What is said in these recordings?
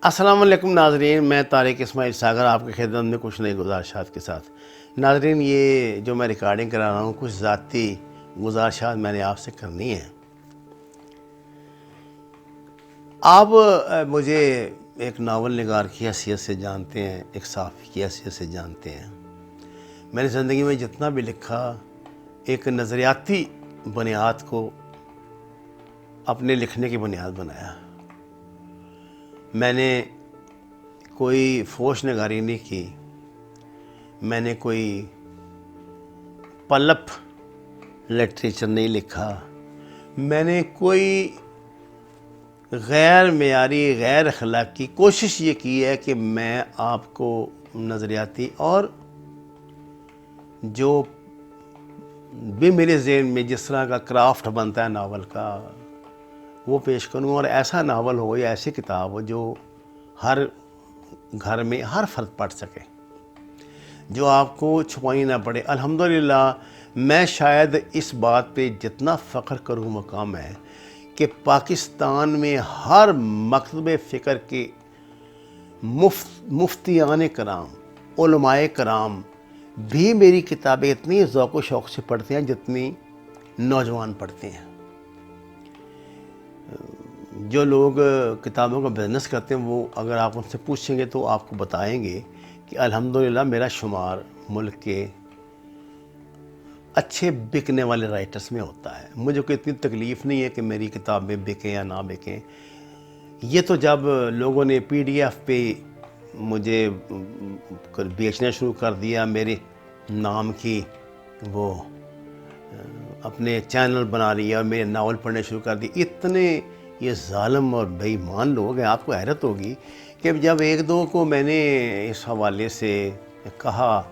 السلام علیکم ناظرین، میں طارق اسماعیل ساگر آپ کی خدمت میں کچھ نئی گزارشات کے ساتھ۔ ناظرین، یہ جو میں ریکارڈنگ کرا رہا ہوں کچھ ذاتی گزارشات میں نے آپ سے کرنی ہیں۔ آپ مجھے ایک ناول نگار کی حیثیت سے جانتے ہیں، ایک صحافی کی حیثیت سے جانتے ہیں۔ میں نے زندگی میں جتنا بھی لکھا ایک نظریاتی بنیاد کو اپنے لکھنے کی بنیاد بنایا۔ میں نے کوئی فوش نگاری نہیں کی، میں نے کوئی پلپ لٹریچر نہیں لکھا، میں نے کوئی غیر معیاری غیر اخلاقی کوشش یہ کی ہے کہ میں آپ کو نظریاتی اور جو بھی میرے ذہن میں جس طرح کا کرافٹ بنتا ہے ناول کا وہ پیش کروں، اور ایسا ناول ہو یا ایسی کتاب ہو جو ہر گھر میں ہر فرد پڑھ سکے، جو آپ کو چھپانی نہ پڑے۔ الحمدللہ میں شاید اس بات پہ جتنا فخر کروں مقام ہے کہ پاکستان میں ہر مکتب فکر کے مفتیان کرام، علماء کرام بھی میری کتابیں اتنی ذوق و شوق سے پڑھتے ہیں جتنی نوجوان پڑھتے ہیں۔ جو لوگ کتابوں کا بزنس کرتے ہیں وہ اگر آپ ان سے پوچھیں گے تو آپ کو بتائیں گے کہ الحمدللہ میرا شمار ملک کے اچھے بکنے والے رائٹرز میں ہوتا ہے۔ مجھے کوئی اتنی تکلیف نہیں ہے کہ میری کتابیں بکیں یا نہ بکیں۔ یہ تو جب لوگوں نے پی ڈی ایف پہ مجھے بیچنا شروع کر دیا، میرے نام کی وہ اپنے چینل بنا لیا اور میرے ناول پڑھنے شروع کر دی، اتنے یہ ظالم اور بے ایمان لوگ ہیں۔ آپ کو حیرت ہوگی کہ جب ایک دو کو میں نے اس حوالے سے کہا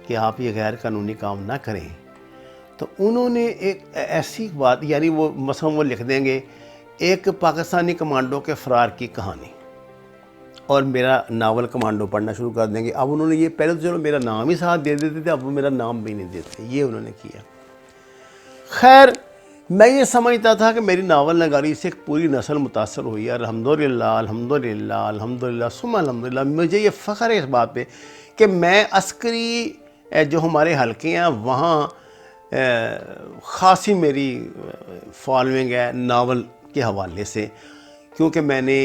کہ آپ یہ غیر قانونی کام نہ کریں تو انہوں نے ایک ایسی بات، یعنی وہ مثلا وہ لکھ دیں گے ایک پاکستانی کمانڈو کے فرار کی کہانی اور میرا ناول کمانڈو پڑھنا شروع کر دیں گے۔ اب انہوں نے یہ پہلے تو چلو میرا نام ہی ساتھ دے دیتے تھے، اب وہ میرا نام بھی نہیں دیتے، یہ انہوں نے کیا۔ خیر، میں یہ سمجھتا تھا کہ میری ناول نگاری سے ایک پوری نسل متاثر ہوئی ہے۔ الحمدللہ الحمدللہ الحمدللہ ثم الحمدللہ، مجھے یہ فخر ہے اس بات پہ کہ میں عسکری جو ہمارے حلقے ہیں وہاں خاصی میری فالوئنگ ہے ناول کے حوالے سے، کیونکہ میں نے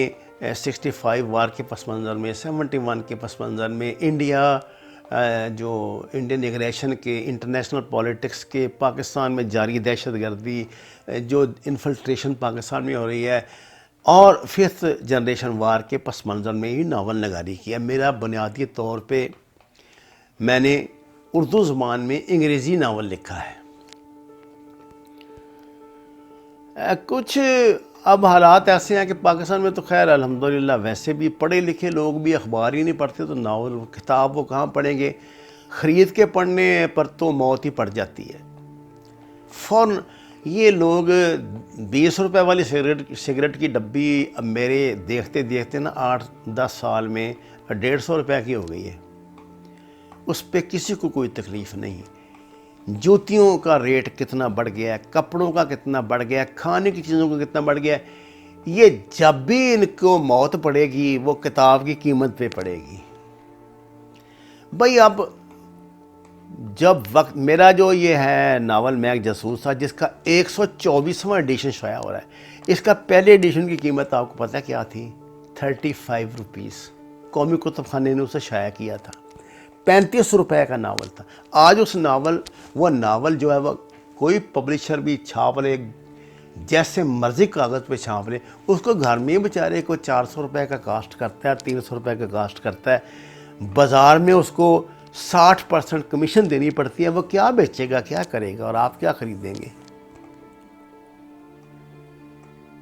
65 وار کے پس منظر میں، 71 کے پس منظر میں، انڈیا جو انڈین ایگریشن کے، انٹرنیشنل پولیٹکس کے، پاکستان میں جاری دہشت گردی، جو انفلٹریشن پاکستان میں ہو رہی ہے، اور 5th جنریشن وار کے پس منظر میں ہی ناول نگاری کیا۔ میرا بنیادی طور پہ میں نے اردو زبان میں انگریزی ناول لکھا ہے۔ کچھ اب حالات ایسے ہیں کہ پاکستان میں تو خیر الحمدللہ ویسے بھی پڑھے لکھے لوگ بھی اخبار ہی نہیں پڑھتے، تو ناول کتاب وہ کہاں پڑھیں گے؟ خرید کے پڑھنے پر تو موت ہی پڑ جاتی ہے فوراً۔ یہ لوگ 20 روپے والی سگریٹ کی ڈبی اب میرے دیکھتے دیکھتے نا 8-10 سال میں 150 روپے کی ہو گئی ہے۔ اس پہ کسی کو کوئی تکلیف نہیں۔ جوتیوں کا ریٹ کتنا بڑھ گیا ہے، کپڑوں کا کتنا بڑھ گیا ہے، کھانے کی چیزوں کا کتنا بڑھ گیا ہے۔ یہ جب بھی ان کو موت پڑے گی وہ کتاب کی قیمت پہ پڑے گی۔ بھئی اب جب وقت میرا جو یہ ہے ناول میں ایک جاسوس تھا جس کا 124واں ایڈیشن شائع ہو رہا ہے، اس کا پہلے ایڈیشن کی قیمت آپ کو پتہ کیا تھی؟ 35 روپیز۔ قومی کتب خانے نے اسے شائع کیا تھا، 35 روپے کا ناول تھا۔ آج اس ناول، وہ ناول جو ہے وہ کوئی پبلشر بھی چھاپ لے، جیسے مرضی کاغذ پہ چھاپ لے، اس کو گھر میں بیچارے کو 400 روپے کا کاسٹ کرتا ہے، 300 روپے کا کاسٹ کرتا ہے، بازار میں اس کو 60% کمیشن دینی پڑتی ہے۔ وہ کیا بیچے گا، کیا کرے گا، اور آپ کیا خریدیں گے؟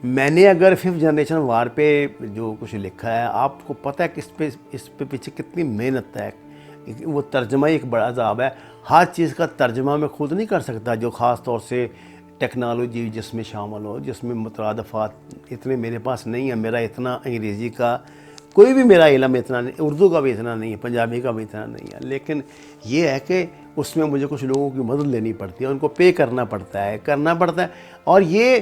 میں نے اگر 5th جنریشن وار پہ جو کچھ لکھا ہے، آپ کو پتہ ہے کہ اس پہ پیچھے کتنی محنت ہے۔ وہ ترجمہ ایک بڑا عذاب ہے۔ ہر چیز کا ترجمہ میں خود نہیں کر سکتا، جو خاص طور سے ٹیکنالوجی جس میں شامل ہو، جس میں مترادفات اتنے میرے پاس نہیں ہے۔ میرا اتنا انگریزی کا کوئی بھی میرا علم اتنا نہیں، اردو کا بھی اتنا نہیں ہے، پنجابی کا بھی اتنا نہیں ہے، لیکن یہ ہے کہ اس میں مجھے کچھ لوگوں کی مدد لینی پڑتی ہے، ان کو پے کرنا پڑتا ہے اور یہ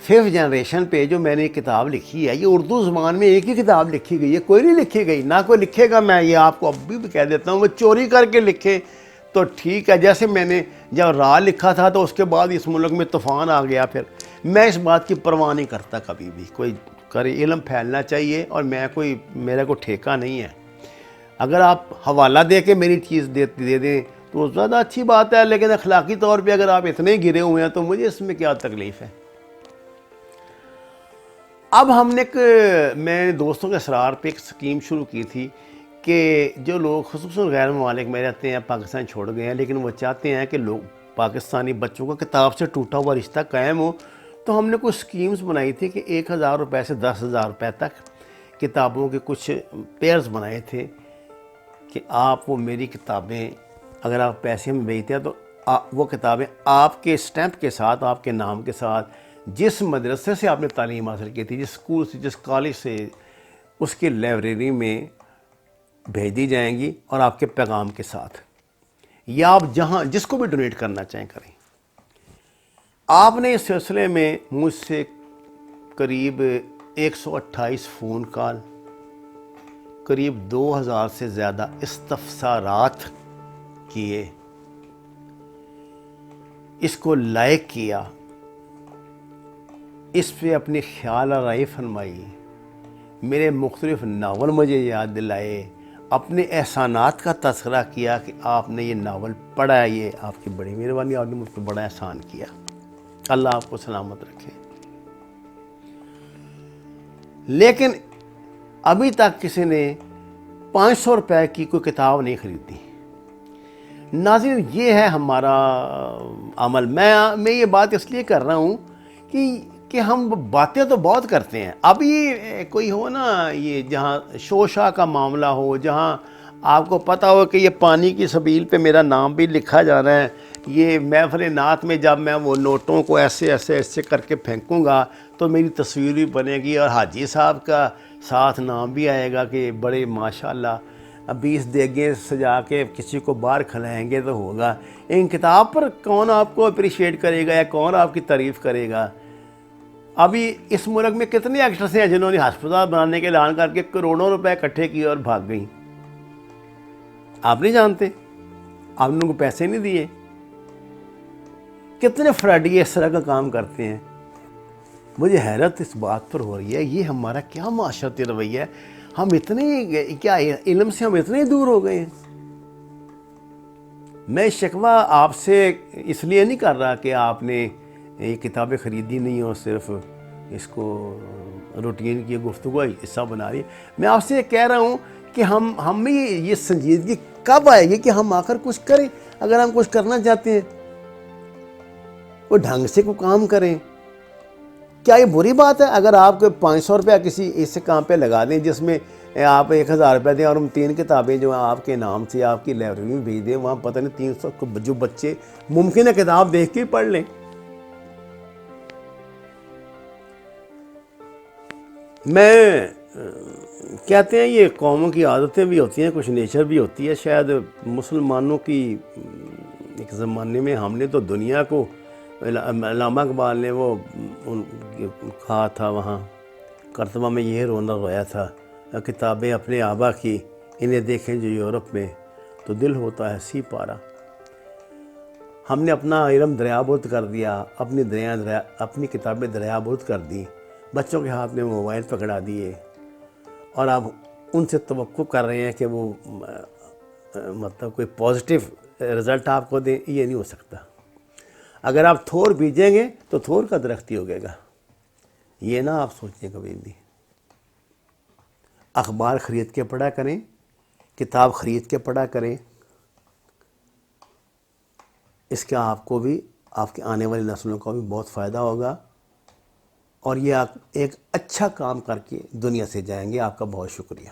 5th جنریشن پہ جو میں نے کتاب لکھی ہے، یہ اردو زبان میں ایک ہی کتاب لکھی گئی ہے، کوئی نہیں لکھی گئی، نہ کوئی لکھے گا. میں یہ آپ کو ابھی بھی کہہ دیتا ہوں، وہ چوری کر کے لکھے تو ٹھیک ہے. جیسے میں نے جب را لکھا تھا تو اس کے بعد اس ملک میں طوفان آ گیا، پھر میں اس بات کی پرواہ نہیں کرتا کبھی بھی. کوئی کرے، علم پھیلنا چاہیے، اور میرا کوئی ٹھیکہ نہیں ہے. اگر آپ حوالہ دے کے میری چیز دے دیں تو زیادہ اچھی بات ہے، لیکن اخلاقی طور پہ اگر آپ اتنے گرے ہوئے ہیں تو مجھے اس میں کیا تکلیف ہے. اب ہم نے میں دوستوں کے اصرار پہ ایک اسکیم شروع کی تھی کہ جو لوگ خصوصاً غیر ممالک میں رہتے ہیں، پاکستان چھوڑ گئے ہیں، لیکن وہ چاہتے ہیں کہ لوگ پاکستانی بچوں کا کتاب سے ٹوٹا ہوا رشتہ قائم ہو، تو ہم نے کچھ اسکیمز بنائی تھی کہ 1,000 روپے سے 10,000 روپے تک کتابوں کے کچھ پیئرز بنائے تھے کہ آپ وہ میری کتابیں اگر آپ پیسے میں بیچتے ہیں تو وہ کتابیں آپ کے اسٹیمپ کے ساتھ، آپ کے نام کے ساتھ، جس مدرسے سے آپ نے تعلیم حاصل کی تھی، جس اسکول سے، جس کالج سے، اس کی لائبریری میں بھیج دی جائیں گی، اور آپ کے پیغام کے ساتھ. یا آپ جہاں جس کو بھی ڈونیٹ کرنا چاہیں کریں. آپ نے اس سلسلے میں مجھ سے قریب 128 فون کال، قریب 2,000 سے زیادہ استفسارات کیے، اس کو لائک کیا، اس پہ اپنی خیال آرائی فرمائی، میرے مختلف ناول مجھے یاد دلائے، اپنے احسانات کا تذکرہ کیا کہ آپ نے یہ ناول پڑھا ہے، یہ آپ کی بڑی مہربانی، آپ نے مجھ پہ بڑا احسان کیا، اللہ آپ کو سلامت رکھے. لیکن ابھی تک کسی نے 500 روپے کی کوئی کتاب نہیں خریدی. ناظرین، یہ ہے ہمارا عمل. میں یہ بات اس لیے کر رہا ہوں کہ ہم باتیں تو بہت کرتے ہیں. اب یہ کوئی ہو نا، یہ جہاں شوشا کا معاملہ ہو، جہاں آپ کو پتہ ہو کہ یہ پانی کی سبیل پہ میرا نام بھی لکھا جا رہا ہے، یہ محفل نعت میں جب میں وہ نوٹوں کو ایسے کر کے پھینکوں گا تو میری تصویر بھی بنے گی، اور حاجی صاحب کا ساتھ نام بھی آئے گا کہ بڑے ماشاءاللہ 20 دیگیں سجا کے کسی کو باہر کھلائیں گے تو ہوگا. ان کتاب پر کون آپ کو اپریشیٹ کرے گا، یا کون آپ کی تعریف کرے گا؟ ابھی اس ملک میں کتنے ایکٹرس ہیں جنہوں نے ہسپتال بنانے کے اعلان کر کے کروڑوں روپے اکٹھے کیے اور بھاگ گئیں؟ آپ نہیں جانتے؟ آپ نے ان کو پیسے نہیں دیے؟ کتنے فراڈی اس طرح کا کام کرتے ہیں. مجھے حیرت اس بات پر ہو رہی ہے، یہ ہمارا کیا معاشرتی رویہ ہے؟ ہم اتنے کیا علم سے ہم اتنے دور ہو گئے ہیں؟ میں شکوہ آپ سے اس لیے نہیں کر رہا کہ آپ نے یہ کتابیں خریدی نہیں ہو، صرف اس کو روٹین کی گفتگو حصہ بنا رہی ہے. میں آپ سے کہہ رہا ہوں کہ ہم میں یہ سنجیدگی کب آئے گی کہ ہم آ کر کچھ کریں. اگر ہم کچھ کرنا چاہتے ہیں، کوئی ڈھنگ سے کوئی کام کریں. کیا یہ بری بات ہے اگر آپ کو 500 روپیہ کسی اس کام پہ لگا دیں جس میں آپ 1,000 روپے دیں، اور ہم 3 کتابیں جو ہیں آپ کے نام سے آپ کی لائبریری میں بھیج دیں، وہاں پتہ نہیں 300 جو بچے ممکن ہے کتاب دیکھ کے پڑھ لیں. میں کہتے ہیں یہ قوموں کی عادتیں بھی ہوتی ہیں، کچھ نیچر بھی ہوتی ہے. شاید مسلمانوں کی ایک زمانے میں ہم نے تو دنیا کو، علامہ اقبال نے وہ کہا تھا وہاں کرتبہ میں، یہ رونا رویا تھا، کتابیں اپنے آبا کی انہیں دیکھیں جو یورپ میں، تو دل ہوتا ہے سی پارا. ہم نے اپنا علم دریابرد کر دیا، اپنی کتابیں دریابرد کر دیں، بچوں کے ہاتھ میں موبائل پکڑا دیے، اور اب ان سے توقع کر رہے ہیں کہ وہ مطلب کوئی پازیٹیو رزلٹ آپ کو دیں. یہ نہیں ہو سکتا. اگر آپ تھور بیجیں گے تو تھور کا درخت ہی ہوگے گا. یہ نہ آپ سوچیں کبھی بھی. اخبار خرید کے پڑھا کریں، کتاب خرید کے پڑھا کریں. اس کا آپ کو بھی، آپ کے آنے والی نسلوں کو بھی بہت فائدہ ہوگا، اور یہ آپ ایک اچھا کام کر کے دنیا سے جائیں گے. آپ کا بہت شکریہ.